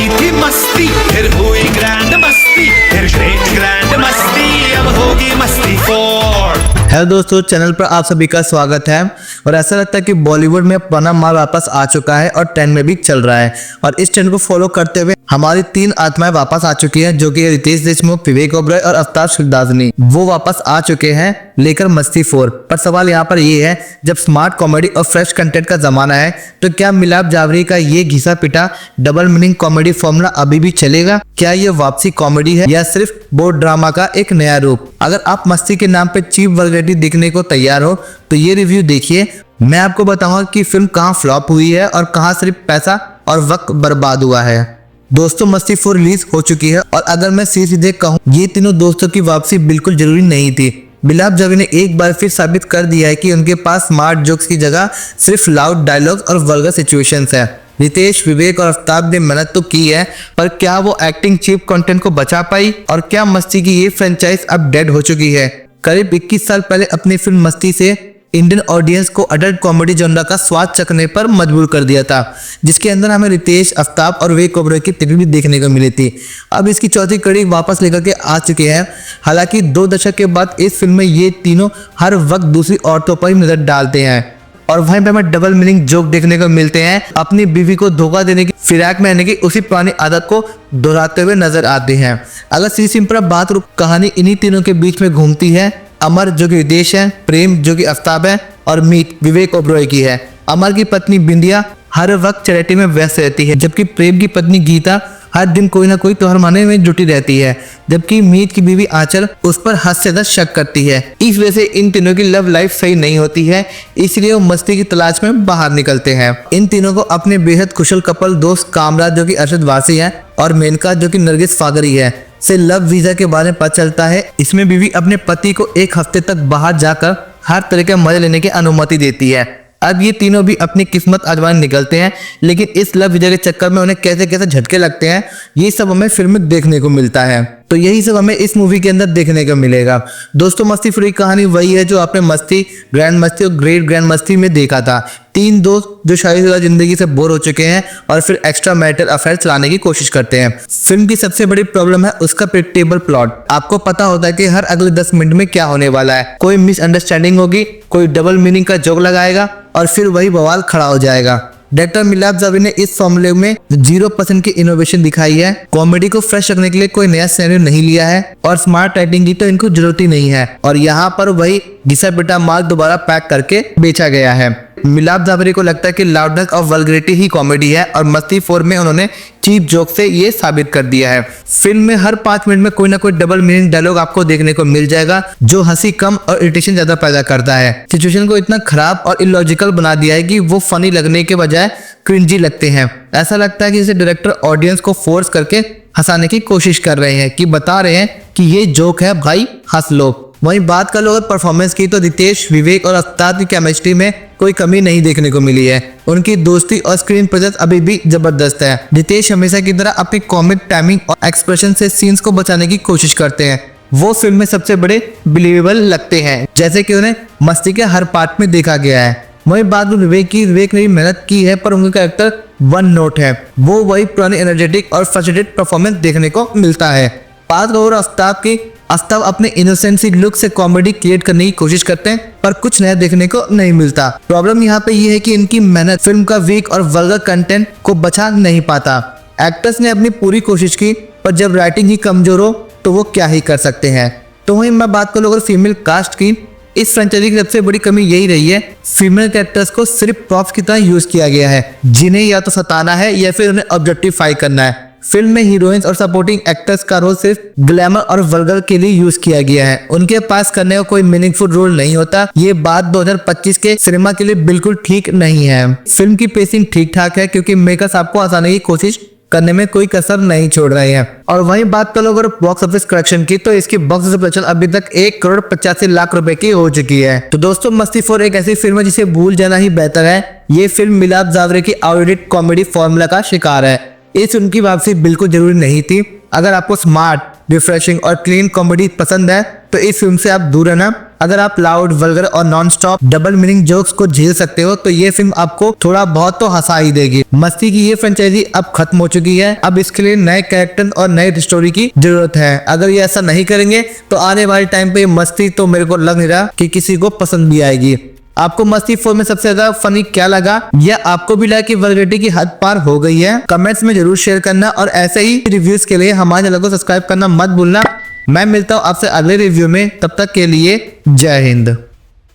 की थी मस्ती, फिर हुई ग्रैंड मस्ती, फिर ग्रेट ग्रैंड मस्ती, अब होगी मस्ती 4। हेलो दोस्तों, चैनल पर आप सभी का स्वागत है। और ऐसा लगता है कि बॉलीवुड में पुराना माल वापस आ चुका है और ट्रेंड में भी चल रहा है। और इस ट्रेंड को फॉलो करते हुए हमारी 3 आत्माएं वापस आ चुकी हैं, जो कि रितेश देशमुख, विवेक ओबरॉय और अफ्ताब शिकदारनी। वो वापस आ चुके हैं लेकर मस्ती 4। पर सवाल यहाँ पर ये है, जब स्मार्ट कॉमेडी और फ्रेश कंटेंट का जमाना है, तो क्या मिलाप जावरी का ये घिसा पिटा डबल मीनिंग कॉमेडी फॉर्मूला अभी भी चलेगा? क्या ये वापसी कॉमेडी है या सिर्फ बोर्ड ड्रामा का एक नया रूप? अगर आप मस्ती के नाम पे चीप वल्गैरिटी दिखने को तैयार हो तो ये रिव्यू देखिए। मैं आपको बताऊंगा कि फिल्म कहाँ फ्लॉप हुई है और कहाँ सिर्फ पैसा और वक्त बर्बाद हुआ है। दोस्तों, मस्ती 4 रिलीज हो चुकी है और अगर मैं सीधे कहूँ, ये तीनों दोस्तों की वापसी बिल्कुल जरूरी नहीं थी। मिलाप जावरी ने एक बार फिर साबित कर दिया है कि उनके पास स्मार्ट जोक्स की जगह सिर्फ लाउड डायलॉग्स और वल्गर सिचुएशंस है। रितेश, विवेक और अफ्ताब ने मेहनत तो की है, पर क्या वो एक्टिंग चीप कंटेंट को बचा पाई? और क्या मस्ती की ये फ्रेंचाइज अब डेड हो चुकी है? करीब 21 साल पहले अपनी फिल्म मस्ती से इंडियन ऑडियंस को अडल्ट कॉमेडी जॉनरा का स्वाद चखने पर मजबूर कर दिया था, जिसके अंदर हमें रितेश, अफ्ताब और विवेक ओबरॉय की तस्वीर भी देखने को मिली थी। अब इसकी चौथी कड़ी वापस लेकर के आ चुके हैं। हालांकि 2 दशक के बाद इस फिल्म में ये तीनों हर वक्त दूसरी औरतों पर ही नजर डालते हैं और वहीं पे हमें डबल मीनिंग जोक देखने को मिलते हैं। अपनी बीवी को धोखा देने की फिराक में रहने की उसी पुरानी आदत को दोहराते हुए नजर आते हैं। अगर सीसीम पर बात रुक, कहानी इन्हीं तीनों के बीच में घूमती है। अमर जो कि रितेश है, प्रेम जो कि अफ्ताब है और मीत विवेक ओबरॉय की है। अमर की पत्नी बिंदिया हर वक्त चैरिटी में व्यस्त रहती है, जबकि प्रेम की पत्नी गीता हर दिन कोई ना कोई त्योहार मनाने में जुटी रहती है, जबकि मीत की बीवी आंचल उस पर हद से ज्यादा शक करती है। इस वजह से इन तीनों की लव लाइफ सही नहीं होती है, इसलिए वो मस्ती की तलाश में बाहर निकलते हैं। इन तीनों को अपने बेहद कुशल कपल दोस्त कामराज जो कि अरशद वासी है और मेनका जो कि नरगिस फागरी है से लव वीजा के बारे में पता चलता है। इसमें बीवी अपने पति को 1 हफ्ते तक बाहर जाकर हर तरह के मजे लेने की अनुमति देती है। अब ये तीनों भी अपनी किस्मत आजमाने निकलते हैं, लेकिन इस लव वीजा के चक्कर में उन्हें कैसे कैसे झटके लगते हैं, ये सब हमें फिल्म में देखने को मिलता है। तो यही सब हमें इस मूवी के अंदर देखने को मिलेगा। दोस्तों, मस्ती 4 की कहानी वही है जो आपने मस्ती, ग्रैंड मस्ती और ग्रेट ग्रैंड मस्ती में देखा था। 3 दोस्त जो शादीशुदा जिंदगी से बोर हो चुके हैं और फिर एक्स्ट्रा मैरिटल अफेयर चलाने की कोशिश करते हैं। फिल्म की सबसे बड़ी प्रॉब्लम है उसका प्रेडिक्टेबल प्लॉट। आपको पता होता है कि हर अगले 10 मिनट में क्या होने वाला है। कोई मिसअंडरस्टैंडिंग होगी, कोई डबल मीनिंग का जोक लगाएगा और फिर वही बवाल खड़ा हो जाएगा। डायरेक्टर मिलाप जावरी ने इस फॉर्मूले में 0% की इनोवेशन दिखाई है। कॉमेडी को फ्रेश रखने के लिए कोई नया सिनेरियो नहीं लिया है और स्मार्ट राइटिंग की तो इनको जरूरत ही नहीं है। और यहाँ पर वही घिसा पिटा माल दोबारा पैक करके बेचा गया है। मिलाप जावरी को लगता है कि लाउडनेस और वल्गैरिटी ही कॉमेडी है और मस्ती 4 में उन्होंने चीप जोक से ये साबित कर दिया है। फिल्म में हर 5 मिनट में कोई ना कोई डबल मीनिंग डायलॉग आपको देखने को मिल जाएगा, जो हंसी कम और इरिटेशन ज्यादा पैदा करता है। सिचुएशन को इतना खराब और इलॉजिकल बना दिया है कि वो फनी लगने के बजाय क्रिंजी लगते हैं। ऐसा लगता है कि जैसे डायरेक्टर ऑडियंस को फोर्स करके हंसाने की कोशिश कर रहे हैं, कि बता रहे हैं कि ये जोक है भाई, हंस लो। वहीं बात कर लो अगर परफॉर्मेंस की, तो रितेश, विवेक और अफ्ताब की केमिस्ट्री में कोई कमी नहीं देखने को मिली है। उनकी दोस्ती और स्क्रीन प्रेजेंस अभी भी जबरदस्त है। रितेश हमेशा की तरह अपनी कॉमिक टाइमिंग और एक्सप्रेशन से सीन्स को बचाने की कोशिश करते हैं। वो फिल्म में सबसे बड़े बिलीवेबल लगते हैं, जैसे कि उन्हें मस्ती के हर पार्ट में देखा गया है। वही बात विवेक की, विवेक ने भी मेहनत की है, पर उनका कैरेक्टर वन नोट है। वो वही पुरानी एनर्जेटिक और फ्रस्ट्रेटेड परफॉर्मेंस देखने को मिलता है। बात और अफ्ताब की, अफ्ताब अपने इनोसेंसी लुक से कॉमेडी क्रिएट करने की कोशिश करते हैं, पर कुछ नया देखने को नहीं मिलता। प्रॉब्लम यहाँ पे ये है कि इनकी मेहनत फिल्म का वीक और वल्गर कंटेंट को बचा नहीं पाता। एक्टर्स ने अपनी पूरी कोशिश की, पर जब राइटिंग ही कमजोर हो तो वो क्या ही कर सकते हैं। तो वहीं मैं बात करूँ अगर फीमेल कास्ट की, इस फ्रेंचाइजी की सबसे बड़ी कमी यही रही है, फीमेल कैरेक्टर्स को सिर्फ प्रॉप्स की तरह यूज किया गया है, जिन्हें या तो सताना है या फिर उन्हें ऑब्जेक्टिफाई करना है। फिल्म में हीरोइंस और सपोर्टिंग एक्टर्स का रोल सिर्फ ग्लैमर और वल्गर के लिए यूज किया गया है। उनके पास करने का कोई मीनिंगफुल रोल नहीं होता। ये बात 2025 के सिनेमा के लिए बिल्कुल ठीक नहीं है। फिल्म की पेसिंग ठीक ठाक है, क्योंकि मेकर्स आपको आसानी की कोशिश करने में कोई कसर नहीं छोड़ रहे हैं। और वहीं बात करो अगर बॉक्स ऑफिस कलेक्शन की, तो इसकी बॉक्स ऑफिस कलेक्शन अभी तक 1,85,00,000 रुपए की हो चुकी है। तो दोस्तों, मस्ती 4 एक ऐसी फिल्म है जिसे भूल जाना ही बेहतर है। ये फिल्म मिलाप जावरी की आउटडेटेड कॉमेडी फॉर्मूला का शिकार है। इस उनकी वापसी बिल्कुल जरूरी नहीं थी। अगर आपको स्मार्ट, रिफ्रेशिंग और क्लीन कॉमेडी पसंद है तो इस फिल्म से आप दूर रहना अगर आप लाउड, वल्गर और non stop double meaning jokes को झेल सकते हो तो ये फिल्म आपको थोड़ा बहुत तो हंसा ही देगी। मस्ती की ये फ्रेंचाइजी अब खत्म हो चुकी है, अब इसके लिए नए कैरेक्टर और नई स्टोरी की जरूरत है। अगर ये ऐसा नहीं करेंगे तो आने वाले टाइम पे ये मस्ती तो मेरे को लग नहीं रहा कि किसी को पसंद भी आएगी। आपको मस्ती 4 में सबसे ज्यादा फनी क्या लगा, या आपको भी लगा कि वल्गैरिटी की हद पार हो गई है? कमेंट्स में जरूर शेयर करना और ऐसे ही रिव्यूज के लिए हमारे चैनल को सब्सक्राइब करना मत भूलना। मैं मिलता हूँ आपसे अगले रिव्यू में, तब तक के लिए जय हिंद।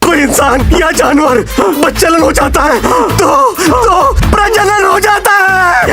कोई इंसान या जानवर बच्चलन हो जाता है तो प्रजनन हो जाता है।